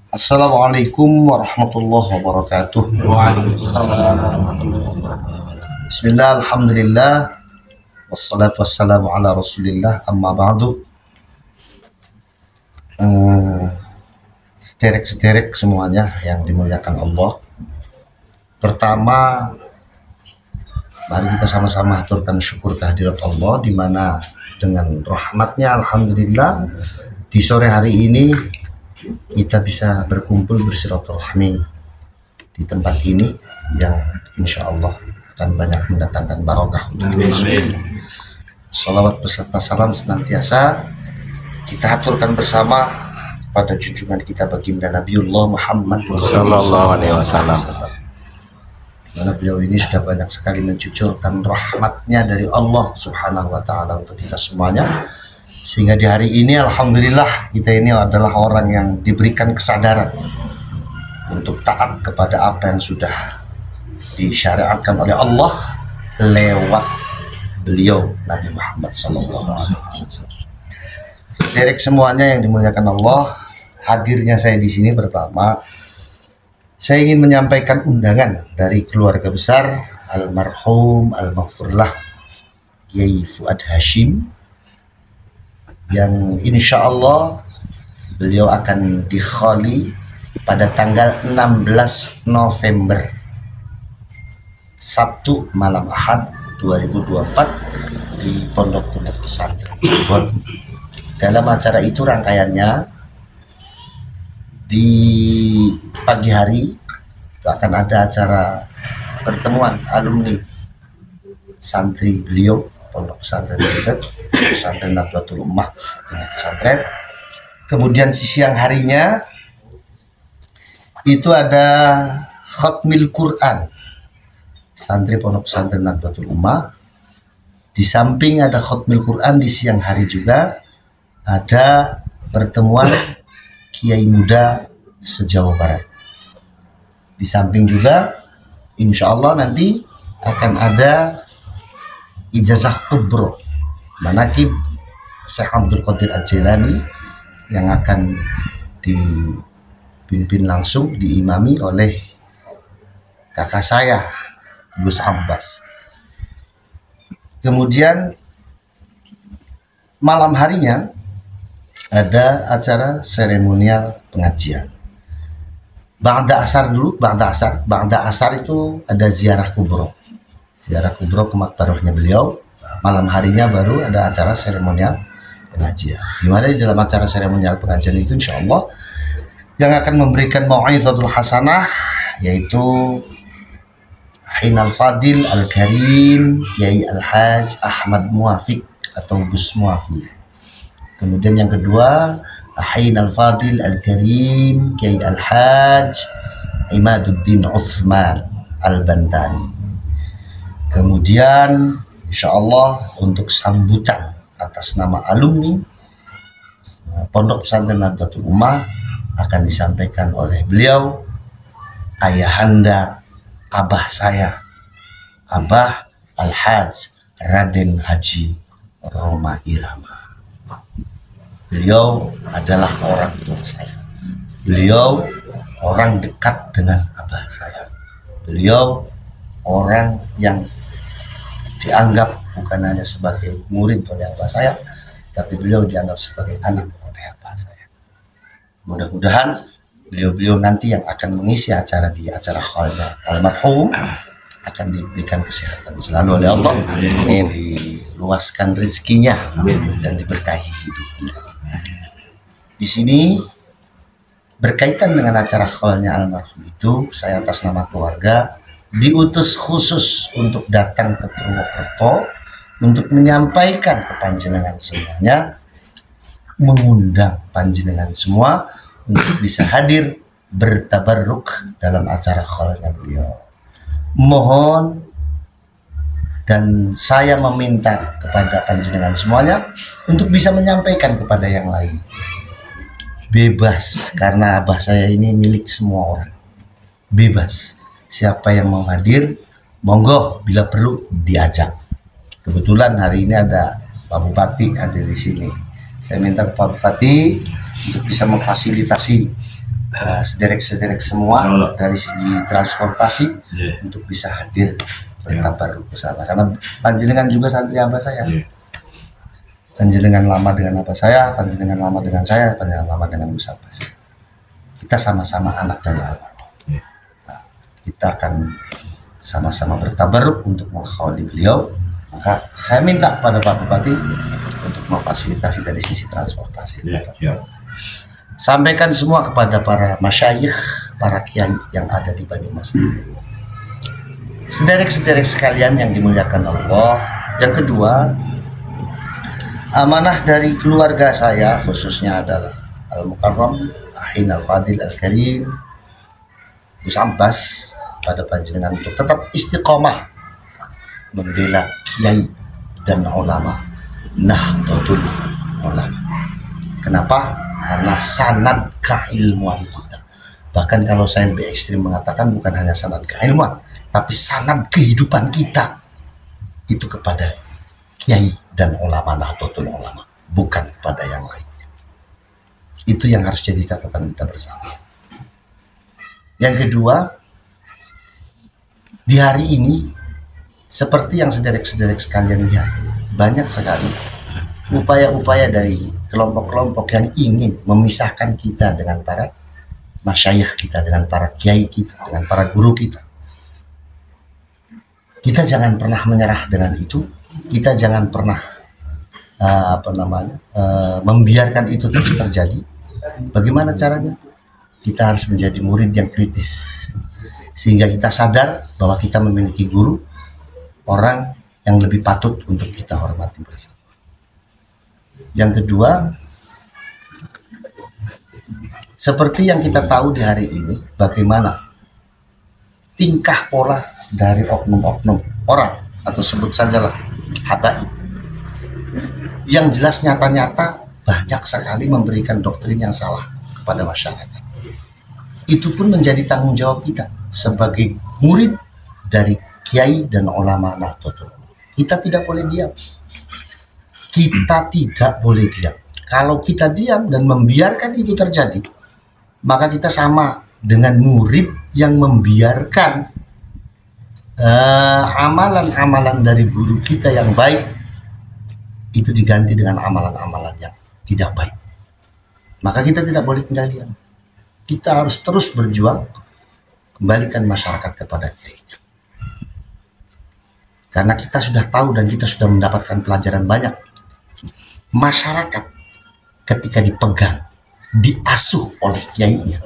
Assalamualaikum warahmatullahi wabarakatuh. Bismillah, alhamdulillah, wassalatu wassalamu ala rasulillah, amma ba'du. Sederek-sederek semuanya yang dimuliakan Allah. Pertama, mari kita sama-sama aturkan syukur kehadirat Allah, di mana dengan rahmatnya alhamdulillah di sore hari ini kita bisa berkumpul bersilaturahmi di tempat ini yang insya Allah akan banyak mendatangkan barokah untuk kita. Salawat beserta salam senantiasa kita aturkan bersama pada junjungan kita baginda Nabiullah Muhammad Sallallahu Alaihi Wasallam. Karena beliau ini sudah banyak sekali mencucurkan rahmatnya dari Allah Subhanahu Wa Taala untuk kita semuanya. Sehingga di hari ini alhamdulillah kita ini adalah orang yang diberikan kesadaran untuk taat kepada apa yang sudah disyariatkan oleh Allah lewat beliau Nabi Muhammad SAW. Sederek semuanya yang dimuliakan Allah, hadirnya saya di sini pertama saya ingin menyampaikan undangan dari keluarga besar almarhum al-maghfurlah Kiai Fuad Hashim, yang insya Allah beliau akan dikholi pada tanggal 16 November Sabtu malam Ahad 2024 di Pondok Pesantren. Dalam acara itu rangkaiannya di pagi hari akan ada acara pertemuan alumni santri beliau Pondok Pesantren Pesantren Nahdlatul Ummah pesantren. Kemudian siang harinya itu ada khatmil Quran santri Pondok Pesantren Nahdlatul Ummah. Di samping ada khatmil Quran, di siang hari juga ada pertemuan kiai muda se-Jawa Barat. Di samping juga insya Allah nanti akan ada ijazah kubro manaqib Syekh Abdul Qadir Al-Jilani yang akan dipimpin langsung, diimami oleh kakak saya Gus Abbas. Kemudian malam harinya ada acara seremonial pengajian. Ba'da asar dulu, ba'da asar itu ada ziarah kubro ke makbarohnya beliau. Malam harinya baru ada acara seremonial pengajian. Dimana di dalam acara seremonial pengajian itu insya Allah yang akan memberikan mau'izatul hasanah yaitu Hinal Fadil Al-Karim Yai Al-Haj Ahmad Muafiq atau Gus Muafiq. Kemudian yang kedua Hinal Fadil Al-Karim Yai Al-Haj Imaduddin Uthman Al-Bantani. Kemudian insya Allah untuk sambutan atas nama alumni Pondok Pesantren Nahdlatul Ummah akan disampaikan oleh beliau ayahanda abah saya, Abah Al-Haj Raden Haji Roma Irama. Beliau adalah orang tua saya. Beliau orang dekat dengan abah saya. Beliau orang yang dianggap bukan hanya sebagai murid oleh abah saya, tapi beliau dianggap sebagai anak oleh abah saya. Mudah-mudahan beliau-beliau nanti yang akan mengisi acara di acara khalnya almarhum akan diberikan kesehatan selalu oleh Allah, diluaskan rezekinya dan diberkahi hidupnya. Di sini berkaitan dengan acara khalnya almarhum itu, saya atas nama keluarga diutus khusus untuk datang ke Purwokerto untuk menyampaikan ke panjenengan semuanya, mengundang panjenengan semua untuk bisa hadir bertabarruk dalam acara khalnya beliau. Mohon dan saya meminta kepada panjenengan semuanya untuk bisa menyampaikan kepada yang lain. Bebas, karena abah saya ini milik semua orang. Bebas. Siapa yang mau hadir, monggo, bila perlu diajak. Kebetulan hari ini ada Pak Bupati hadir di sini. Saya minta Pak Bupati untuk bisa memfasilitasi sederek-sederek semua dari segi transportasi untuk bisa hadir bertabaruk ke sana, karena panjenengan juga santri abah saya. Panjenengan lama dengan abah saya, panjenengan lama dengan saya, panjenengan lama dengan Gus Abbas. Kita sama-sama anak dari Allah. Nah, kita akan sama-sama bertabaruk untuk mengkhawali beliau. Maka saya minta pada Pak Bupati untuk memfasilitasi dari sisi transportasi. Sampaikan semua kepada para masyayikh, para kiai yang ada di Banyumas. Sederek-sederek sekalian yang dimuliakan Allah. Yang kedua, amanah dari keluarga saya khususnya adalah Al-Mukarram, Ahin Al-Fadil Al-Karim, Gus Abbas, pada panjenengan untuk tetap istiqomah membela kiai dan ulama, Nahdlatul Ulama. Kenapa? Karena sanad keilmuan kita. Bahkan kalau saya lebih ekstrim mengatakan bukan hanya sanad keilmuan, tapi sanad kehidupan kita itu kepada kiai dan ulama Nahdlatul Ulama, bukan kepada yang lain. Itu yang harus jadi catatan kita bersama. Yang kedua, di hari ini seperti yang sederek-sederek sekalian lihat, banyak sekali upaya-upaya dari kelompok-kelompok yang ingin memisahkan kita dengan para masyayikh kita, dengan para kiai kita, dengan para guru kita. Kita jangan pernah menyerah dengan itu. Kita jangan pernah membiarkan itu terus terjadi. Bagaimana caranya? Kita harus menjadi murid yang kritis, sehingga kita sadar bahwa kita memiliki guru, orang yang lebih patut untuk kita hormati bersama. Yang kedua, seperti yang kita tahu di hari ini, bagaimana tingkah pola dari oknum-oknum orang, atau sebut sajalah habaib, yang jelas nyata-nyata banyak sekali memberikan doktrin yang salah kepada masyarakat. Itu pun menjadi tanggung jawab kita sebagai murid dari kiai dan ulama Nahdlatul Ulama. Kita tidak boleh diam. Kita tidak boleh diam. Kalau kita diam dan membiarkan itu terjadi, maka kita sama dengan murid yang membiarkan amalan-amalan dari guru kita yang baik itu diganti dengan amalan-amalan yang tidak baik. Maka kita tidak boleh tinggal diam. Kita harus terus berjuang kembalikan masyarakat kepada kiai. Karena kita sudah tahu dan kita sudah mendapatkan pelajaran banyak. Masyarakat ketika dipegang, diasuh oleh kiainya,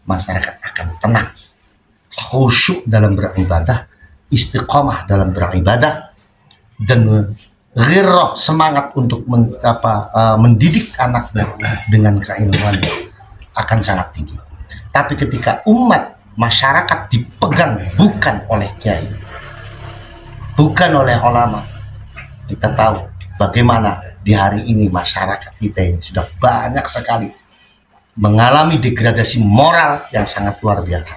masyarakat akan tenang, khusyuk dalam beribadah, istiqomah dalam beribadah, dan ghirrah, semangat untuk mendidik anaknya dengan keilmuan akan sangat tinggi. Tapi ketika umat masyarakat dipegang bukan oleh kiai, bukan oleh ulama, kita tahu bagaimana di hari ini masyarakat kita ini sudah banyak sekali mengalami degradasi moral yang sangat luar biasa.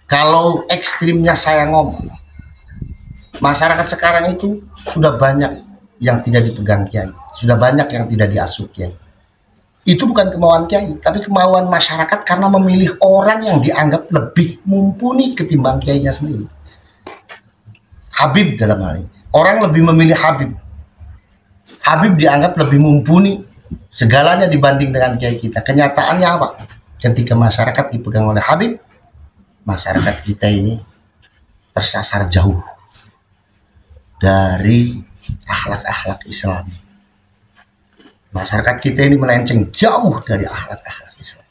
Kalau ekstrimnya saya ngomong, masyarakat sekarang itu sudah banyak yang tidak dipegang kiai, sudah banyak yang tidak diasuh kiai. Itu bukan kemauan kiai, tapi kemauan masyarakat karena memilih orang yang dianggap lebih mumpuni ketimbang kiainya sendiri. Habib dalam hal ini, orang lebih memilih Habib. Habib dianggap lebih mumpuni segalanya dibanding dengan kiai kita. Kenyataannya apa? Ketika masyarakat dipegang oleh Habib, masyarakat kita ini tersasar jauh dari akhlak-akhlak Islami. Masyarakat kita ini melenceng jauh dari akhlak-akhlak Islam.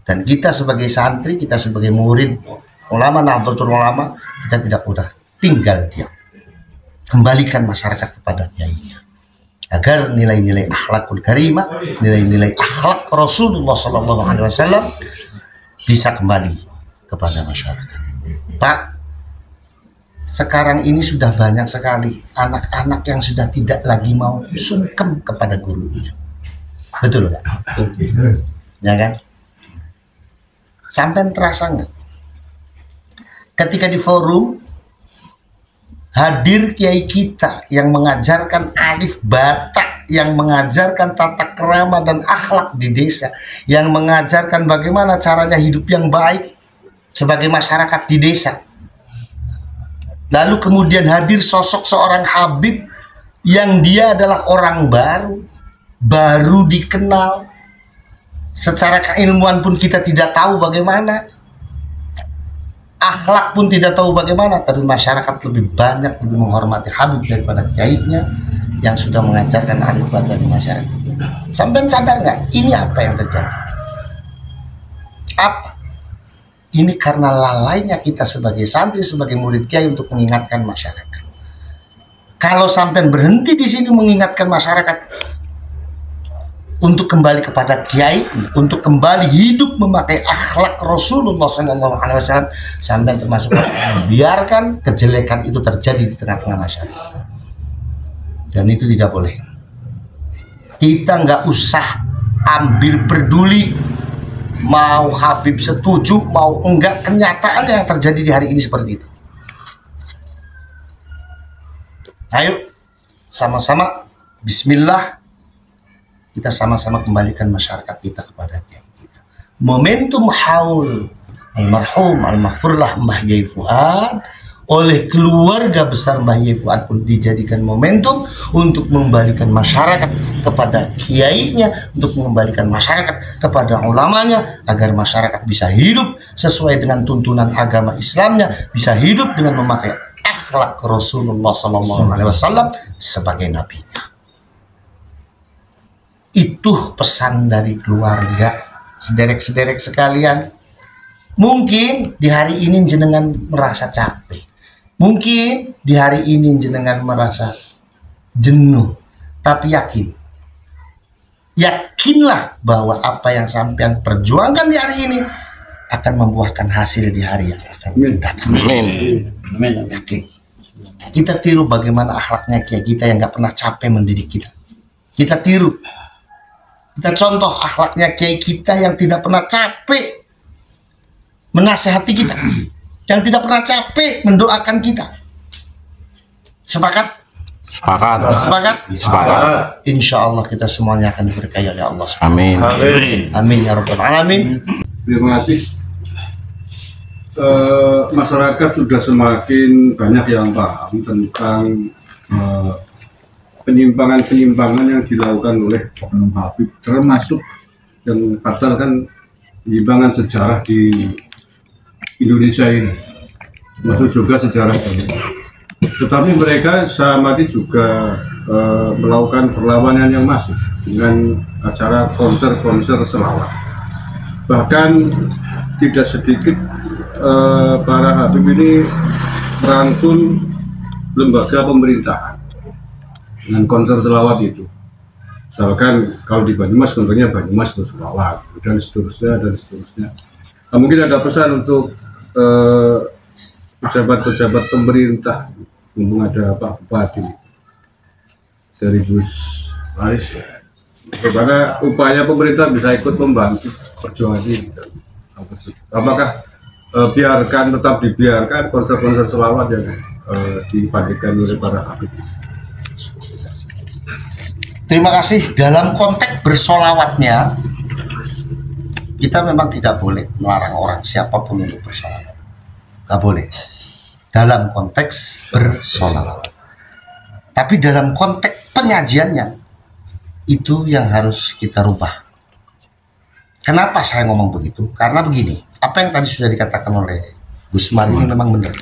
Dan kita sebagai santri, kita sebagai murid ulama Nahdlatul Ulama, kita tidak mudah tinggal diam. Kembalikan masyarakat kepada kiainya, agar nilai-nilai akhlakul karimah, nilai-nilai akhlak Rasulullah SAW bisa kembali kepada masyarakat. Pak, sekarang ini sudah banyak sekali anak-anak yang sudah tidak lagi mau sungkem kepada gurunya. Betul nggak? Ya kan? Sampai terasa nggak? Ketika di forum hadir kiai kita yang mengajarkan alif bata yang mengajarkan tata krama dan akhlak di desa, yang mengajarkan bagaimana caranya hidup yang baik sebagai masyarakat di desa. Lalu kemudian hadir sosok seorang Habib yang dia adalah orang baru dikenal. Secara keilmuan pun kita tidak tahu bagaimana, akhlak pun tidak tahu bagaimana, tapi masyarakat lebih menghormati Habib daripada kiainya yang sudah mengajarkan alif ba di masyarakat. Sampai sadar nggak? Ini apa yang terjadi? Apa? Ini karena lalainya kita sebagai santri, sebagai murid kiai untuk mengingatkan masyarakat. Kalau sampai berhenti di sini mengingatkan masyarakat untuk kembali kepada kiai, untuk kembali hidup memakai akhlak Rasulullah SAW, sampai termasuk membiarkan kejelekan itu terjadi di tengah-tengah masyarakat. Dan itu tidak boleh. Kita nggak usah ambil peduli mau Habib setuju mau enggak, kenyataan yang terjadi di hari ini seperti itu. Ayo sama-sama bismillah, kita sama-sama kembalikan masyarakat kita kepada kita. Momentum haul almarhum almaghfurlah Mbah Yai Fuad oleh keluarga besar Mbah Yai Fuad pun dijadikan momentum untuk mengembalikan masyarakat kepada kiainya, untuk mengembalikan masyarakat kepada ulamanya, agar masyarakat bisa hidup sesuai dengan tuntunan agama Islamnya, bisa hidup dengan memakai akhlak Rasulullah SAW sebagai nabinya. Itu pesan dari keluarga. Sederek-sederek sekalian, mungkin di hari ini jenengan merasa capek, mungkin di hari ini jenengan merasa jenuh, tapi yakinlah bahwa apa yang sampean perjuangkan di hari ini akan membuahkan hasil di hari yang akan datang. Amin. Yakin. Kita tiru bagaimana akhlaknya kiai kita yang gak pernah capek mendidik kita. Kita tiru. Kita contoh akhlaknya kiai kita yang tidak pernah capek menasehati kita, yang tidak pernah capek mendoakan kita. Sepakat? Sepakat. Sepakat? Sepakat. Insya Allah kita semuanya akan diberkahi oleh Allah. Amin. Amin ya rabbal alamin. Terima kasih. Masyarakat sudah semakin banyak yang paham tentang penyimpangan-penyimpangan yang dilakukan oleh Oknum Habib, termasuk yang katakan penyimpangan sejarah di Indonesia ini, termasuk juga sejarah ini. Tetapi mereka samati juga melakukan perlawanan yang masif dengan acara konser-konser selawat. Bahkan tidak sedikit para Habib ini merangkul lembaga pemerintahan dengan konser selawat itu. Misalkan kalau di Banyumas contohnya Banyumas berselawat dan seterusnya dan seterusnya. Nah, mungkin ada pesan untuk pejabat-pejabat pemerintah, mumpung ada Pak Bupati dari Gus Laris ya. Bagaimana upaya pemerintah bisa ikut membantu perjuangan ini? Apakah tetap dibiarkan konser-konser selawat yang dipanggilkan oleh para Habib? Terima kasih. Dalam konteks bersolawatnya, kita memang tidak boleh melarang orang siapapun untuk bersolawat. Gak boleh. Dalam konteks bersolawat. Tapi dalam konteks penyajiannya, itu yang harus kita rubah. Kenapa saya ngomong begitu? Karena begini, apa yang tadi sudah dikatakan oleh Gus Mari ini memang benar.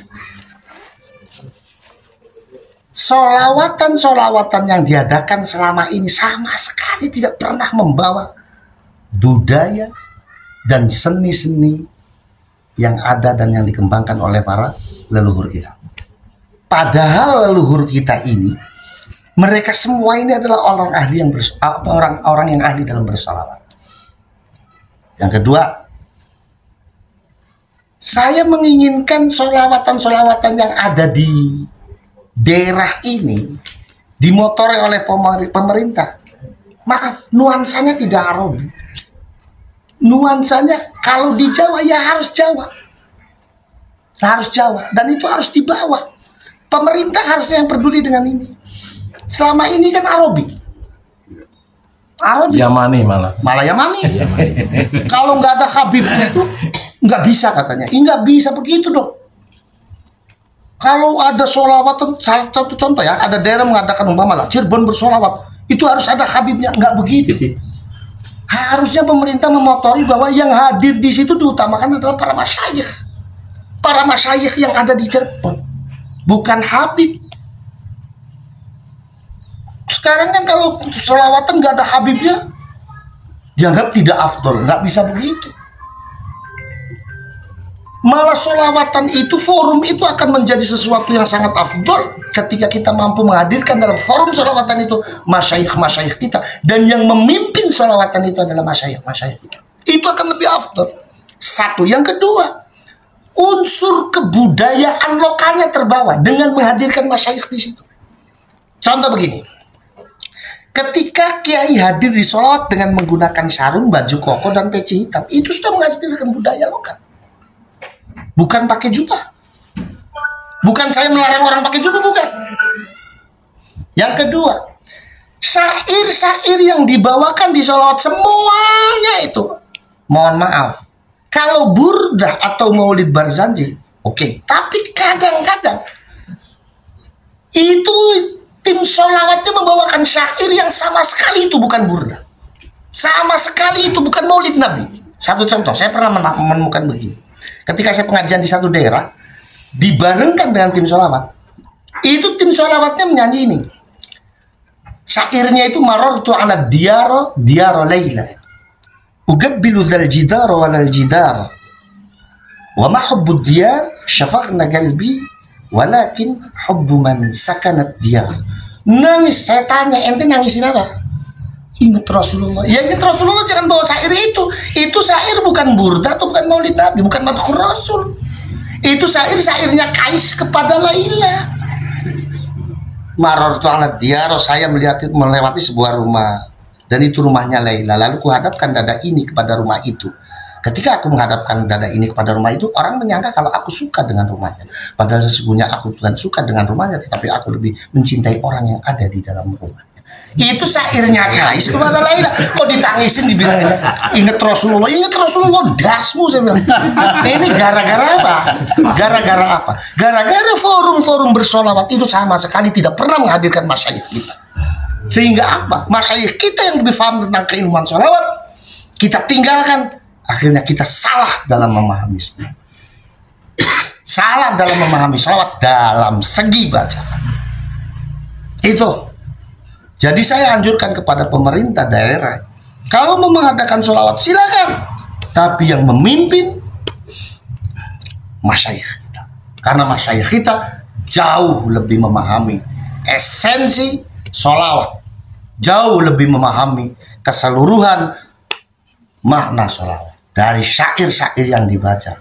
Solawatan-solawatan yang diadakan selama ini sama sekali tidak pernah membawa budaya dan seni-seni yang ada dan yang dikembangkan oleh para leluhur kita. Padahal leluhur kita ini, mereka semua ini adalah orang yang ahli dalam bersolawat. Yang kedua, saya menginginkan solawatan-solawatan yang ada di daerah ini dimotori oleh pemerintah. Maaf, nuansanya tidak Arabi. Nuansanya kalau di Jawa ya harus Jawa. Harus Jawa, dan itu harus dibawa. Pemerintah harusnya yang peduli dengan ini. Selama ini kan Arabi. Arabi. Yamani malah. Malah Yamani. Kalau nggak ada Habibnya itu nggak bisa katanya. Nggak bisa begitu dong. Kalau ada sholawat, salah satu contoh ya, ada daerah mengadakan umpama lah Cirebon bersolawat, itu harus ada Habibnya. Nggak begitu. Harusnya pemerintah memotori bahwa yang hadir di situ diutamakan adalah para masyayikh yang ada di Cirebon, bukan Habib. Sekarang kan kalau sholawatan nggak ada Habibnya, dianggap tidak afdol. Nggak bisa begitu. Malah sholawatan itu, forum itu akan menjadi sesuatu yang sangat afdol ketika kita mampu menghadirkan dalam forum sholawatan itu masyayikh kita, dan yang memimpin sholawatan itu adalah masyayikh kita. Itu akan lebih afdol. Satu. Yang kedua, unsur kebudayaan lokalnya terbawa dengan menghadirkan masyayikh di situ. Contoh begini. Ketika kiai hadir di sholawat dengan menggunakan sarung, baju koko, dan peci hitam, itu sudah menghadirkan budaya lokal. Bukan pakai jubah. Bukan saya melarang orang pakai jubah, bukan. Yang kedua, syair-syair yang dibawakan di sholawat semuanya itu, mohon maaf, kalau burdah atau maulid Barzanji, oke. Tapi kadang-kadang itu tim sholawatnya membawakan syair yang sama sekali itu bukan burdah, sama sekali itu bukan maulid Nabi. Satu contoh, saya pernah menemukan begini. Ketika saya pengajian di satu daerah, dibarengkan dengan tim sholawat, itu tim sholawatnya menyanyi ini. Syairnya itu marartu ala diyara layla, ugabbilu dzal jidara walal jidara, wa ma hubbu diyar syafaqna qalbi walakin hubbu man sakanat diyar. Nangis, saya tanya, ente nangisin apa? Ingat Rasulullah. Ya ingat Rasulullah, jangan bawa syair itu. Itu syair bukan burda atau bukan maulid Nabi, bukan madhur Rasul. Itu syairnya Kais kepada Laila. Marartu ala diyar, saya melewati sebuah rumah, dan itu rumahnya Laila. Lalu kuhadapkan dada ini kepada rumah itu. Ketika aku menghadapkan dada ini kepada rumah itu, orang menyangka kalau aku suka dengan rumahnya. Padahal sesungguhnya aku bukan suka dengan rumahnya, tetapi aku lebih mencintai orang yang ada di dalam rumahnya. Itu syairnya Kais kepada Laila. Kok ditangisin, dibilang ingat Rasulullah, dasmu, saya bilang. Ini gara-gara apa? Gara-gara forum-forum bersolawat itu sama sekali tidak pernah menghadirkan masyayikh kita. Sehingga apa? Masyayikh kita yang lebih paham tentang keilmuan solawat kita tinggalkan. Akhirnya kita salah dalam memahami solawat. Salah dalam memahami solawat dalam segi bacaan. Itu. Jadi saya anjurkan kepada pemerintah daerah, kalau mau mengadakan sholawat silakan, tapi yang memimpin masyayikh kita, karena masyayikh kita jauh lebih memahami esensi sholawat, jauh lebih memahami keseluruhan makna sholawat dari syair-syair yang dibaca.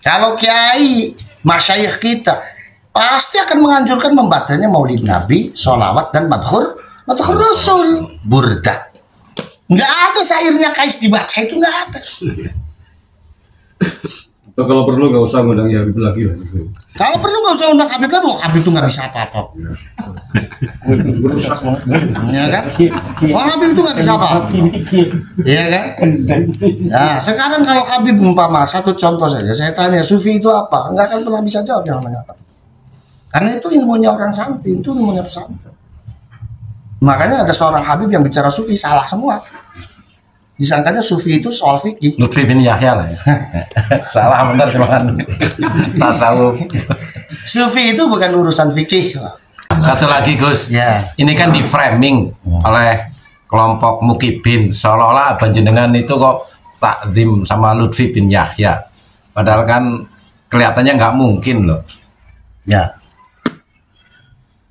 Kalau kiai masyayikh kita pasti akan menganjurkan membacanya maulid Nabi, sholawat, dan madhur Rasul, burdah. Nggak ada syairnya Kais dibaca, itu nggak ada. Atau kalau perlu nggak usah ngundang Habib lagi lah. Kalau perlu nggak usah undang Habib lagi, Habib itu nggak bisa apa-apa. Iya kan? Habib itu nggak bisa apa-apa. Iya kan? Nah, sekarang kalau Habib umpama, satu contoh saja, saya tanya sufi itu apa? Nggak akan pernah bisa jawab yang namanya apa. Karena itu ilmunya orang santri, itu ilmunya pesantren. Makanya ada seorang Habib yang bicara sufi salah semua. Disangkanya sufi itu soal fikih. Lutfi bin Yahya lah ya. Salah benar, cuma kan tasawuf. Sufi itu bukan urusan fikih. Satu lagi Gus, Ya. ini kan di framing oleh kelompok Mukibin, seolah-olah abang jenengan itu kok takzim sama Lutfi bin Yahya, padahal kan kelihatannya nggak mungkin loh. Ya.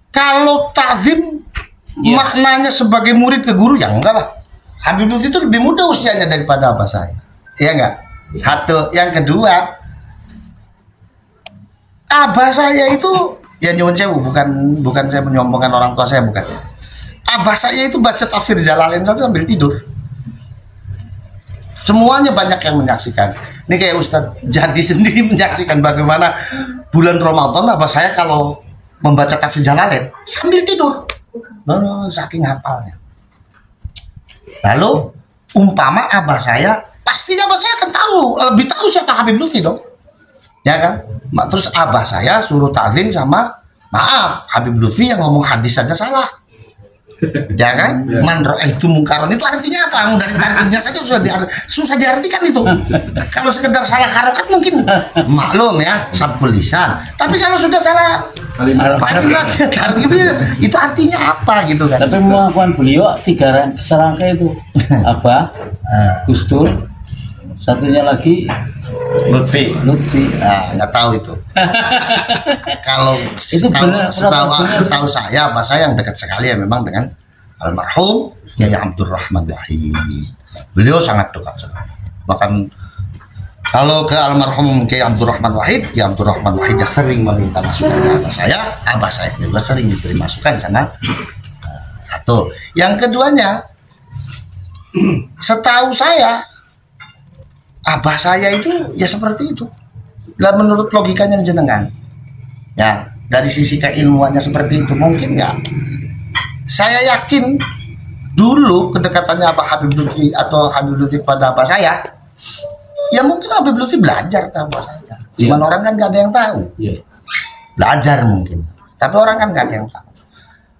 Kalau takzim maknanya sebagai murid ke guru, ya enggak lah. Habib Lutfi itu lebih muda usianya daripada abah saya, ya enggak? Satu. Yang kedua, abah saya itu ya nyuwun sewu, bukan saya menyombongkan orang tua saya, bukan. Abah saya itu baca tafsir Jalalain saja sambil tidur. Semuanya banyak yang menyaksikan. Ini kayak Ustadz Jadi sendiri menyaksikan bagaimana bulan Ramadan abah saya kalau membaca tafsir Jalalain sambil tidur. Saking hafalnya. Lalu umpama abah saya, pastinya abah saya akan tahu, lebih tahu siapa Habib Lutfi dong, ya kan? Terus abah saya suruh takzim sama, maaf, Habib Lutfi yang ngomong hadis saja salah, ya kan? Man ra'aitu mungkaran itu artinya apa? Dari takzimnya saja susah diartikan itu. Kalau sekedar salah harokat mungkin maklum ya, sabkul lisan. Tapi kalau sudah salah kalimat itu artinya apa gitu kan? Tapi pengakuan beliau 3 serangkai itu Abah, Gus Dur, satunya lagi Lutfi. Nah, nggak tahu itu. Kalau Itu benar, setahu saya, abah saya yang dekat sekali ya memang dengan almarhum Yai Abdurrahman Wahid. Beliau sangat dekat sekali. Bahkan kalau ke almarhum Kiai Abdurrahman Wahid, ya Abdurrahman Wahid ya sering meminta masukan ke abah saya juga sering diberi masukan sama satu. Yang keduanya, setahu saya abah saya itu ya seperti itu. Lah menurut logikanya jenengan, ya dari sisi keilmuannya seperti itu mungkin ya. Saya yakin dulu kedekatannya Abah Habib Lutfi atau Habib Lutfi kepada abah saya, ya mungkin Habib Lutfi belajar ke abah saya. Cuman orang kan gak ada yang tahu. Belajar mungkin, tapi orang kan gak ada yang tahu.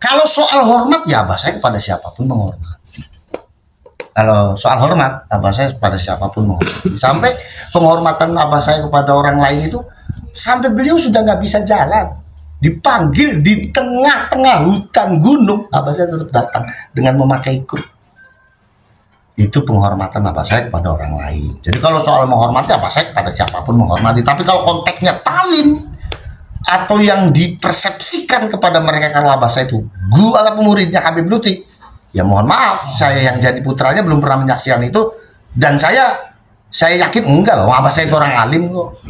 Kalau soal hormat ya abah saya kepada siapapun menghormati. Kalau soal hormat, abah saya kepada siapapun menghormati. Sampai penghormatan abah saya kepada orang lain itu, sampai beliau sudah nggak bisa jalan, dipanggil di tengah-tengah hutan gunung, abah saya tetap datang dengan memakai kru. Itu penghormatan abah saya kepada orang lain. Jadi kalau soal menghormati, abah saya kepada siapapun menghormati. Tapi kalau konteksnya talim atau yang dipersepsikan kepada mereka kalau abah saya itu guru atau muridnya Habib Lutfi, ya mohon maaf, saya yang jadi putranya belum pernah menyaksikan itu, dan saya yakin enggak loh, abah saya itu orang alim kok.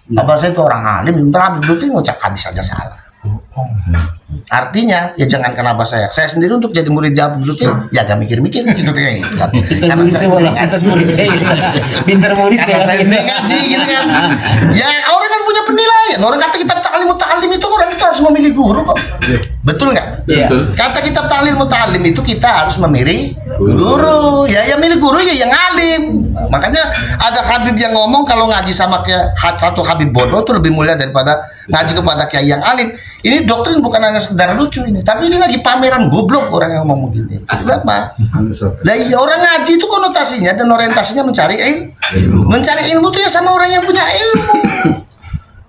Abah saya itu orang alim, sementara Habib Lutfi ngucap hadis saja salah. Artinya ya jangankan abah saya sendiri untuk jadi murid Habib Lutfi ya gak mikir-mikir gitu kayak gitu kan. Karena saya sendiri ngaji, pinter murid karena saya sendiri ngaji gitu kan. Ya orang kan punya penilaian. Orang kata kitab ta'lim muta'allim itu orang itu harus memilih guru kok. Betul nggak? Kata kitab ta'lim muta'allim itu kita harus memilih guru. Ya milih guru ya yang alim. Makanya ada Habib yang ngomong kalau ngaji sama kayak satu Habib bodoh itu lebih mulia daripada ngaji kepada kiai yang alim. Ini doktrin bukan hanya sekedar lucu ini, tapi ini lagi pameran goblok orang yang ngomong begini. Kenapa? Lah ya, orang ngaji itu konotasinya dan orientasinya mencari ilmu. Mencari ilmu itu ya sama orang yang punya ilmu.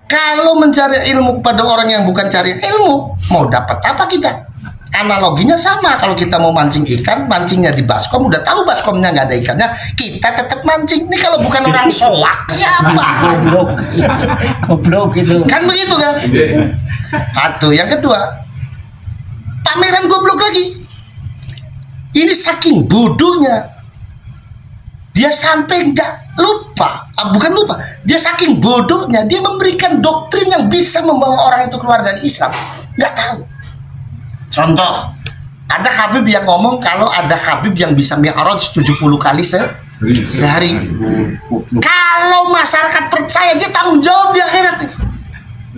Kalau mencari ilmu kepada orang yang bukan cari ilmu, mau dapat apa kita? Analoginya sama, kalau kita mau mancing ikan, mancingnya di baskom, udah tahu baskomnya nggak ada ikannya, kita tetap mancing. Ini kalau bukan orang soak, siapa? Goblok gitu. Kan begitu kan? Satu, yang kedua, pameran goblok lagi. Ini saking bodohnya, dia sampai nggak lupa, bukan lupa, dia saking bodohnya, dia memberikan doktrin yang bisa membawa orang itu keluar dari Islam. Nggak tahu. Contoh, ada Habib yang ngomong kalau ada Habib yang bisa mi'raj 70 kali sehari. Kalau masyarakat percaya, dia tanggung jawab di akhirat.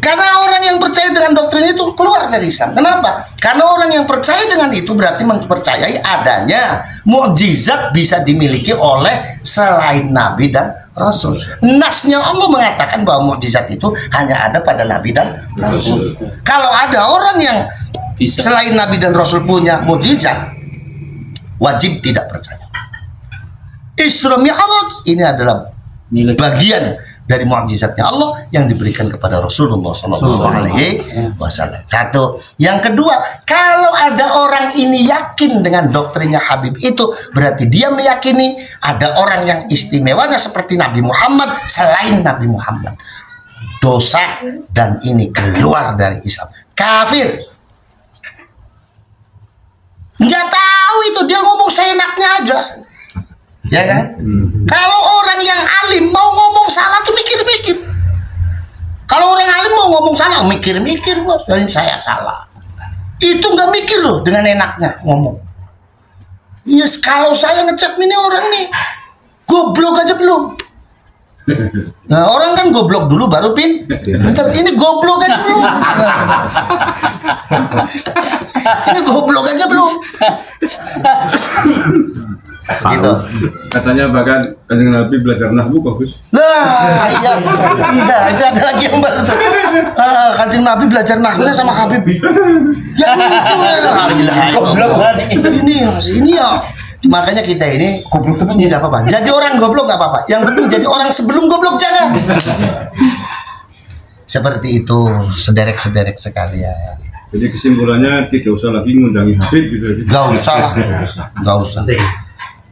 Karena orang yang percaya dengan doktrin itu keluar dari Islam. Kenapa? Karena orang yang percaya dengan itu berarti mempercayai adanya mukjizat bisa dimiliki oleh selain Nabi dan Rasul. Nasnya Allah mengatakan bahwa mukjizat itu hanya ada pada Nabi dan Rasul. Kalau ada orang yang selain Nabi dan Rasul punya mukjizat, wajib tidak percaya. Isra Mi'raj ini adalah bagian dari mukjizatnya Allah yang diberikan kepada Rasulullah SAW. Satu. Yang kedua, kalau ada orang ini yakin dengan doktrinnya Habib itu, berarti dia meyakini ada orang yang istimewanya seperti Nabi Muhammad selain Nabi Muhammad. Dosa dan ini keluar dari Islam. Kafir. Nggak tahu itu, dia ngomong seenaknya aja. Ya kan? Kalau orang yang alim mau ngomong salah tuh mikir-mikir. Kalau orang alim mau ngomong salah, mikir-mikir, bos. Saya salah. Itu nggak mikir loh, dengan enaknya ngomong. Yes, kalau saya ngecap ini orang nih, goblok aja belum. Nah, orang kan goblok dulu baru pintar. Ini goblok aja belum. Ini goblok aja belum. Gitu. Katanya bahkan Kanjeng Nabi belajar nahwu kok Gus. Lah, iya, iya, itu ada lagi yang baru tuh. Kanjeng Nabi belajar nahwunya sama Habib. Ya lucu ya. Goblok banget. Ini ya. Makanya kita ini Goblok temen ya. nggak apa-apa. Jadi orang goblok nggak apa-apa. Yang penting jadi orang sebelum goblok jangan. Seperti itu, sederek-sederek sekalian. Jadi kesimpulannya tidak usah lagi ngundangi Habib gitu. Gak usah lah, gak usah.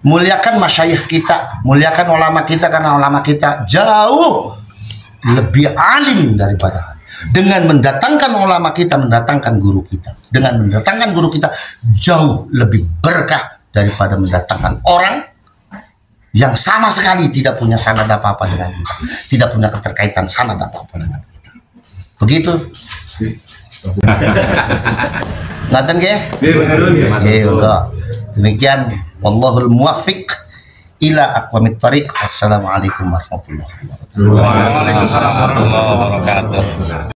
Muliakan masyayikh kita, muliakan ulama kita karena ulama kita jauh lebih alim daripada. Dengan mendatangkan ulama kita, mendatangkan guru kita. Dengan mendatangkan guru kita jauh lebih berkah daripada mendatangkan orang yang sama sekali tidak punya sanad apa-apa dengan kita, tidak punya keterkaitan sanad apa-apa dengan kita. Begitu. Ngaten nggih? Demikian wallahul muwaffiq ila aqwamit thariq. Assalamualaikum warahmatullahi wabarakatuh. Waalaikumsalam warahmatullahi wabarakatuh.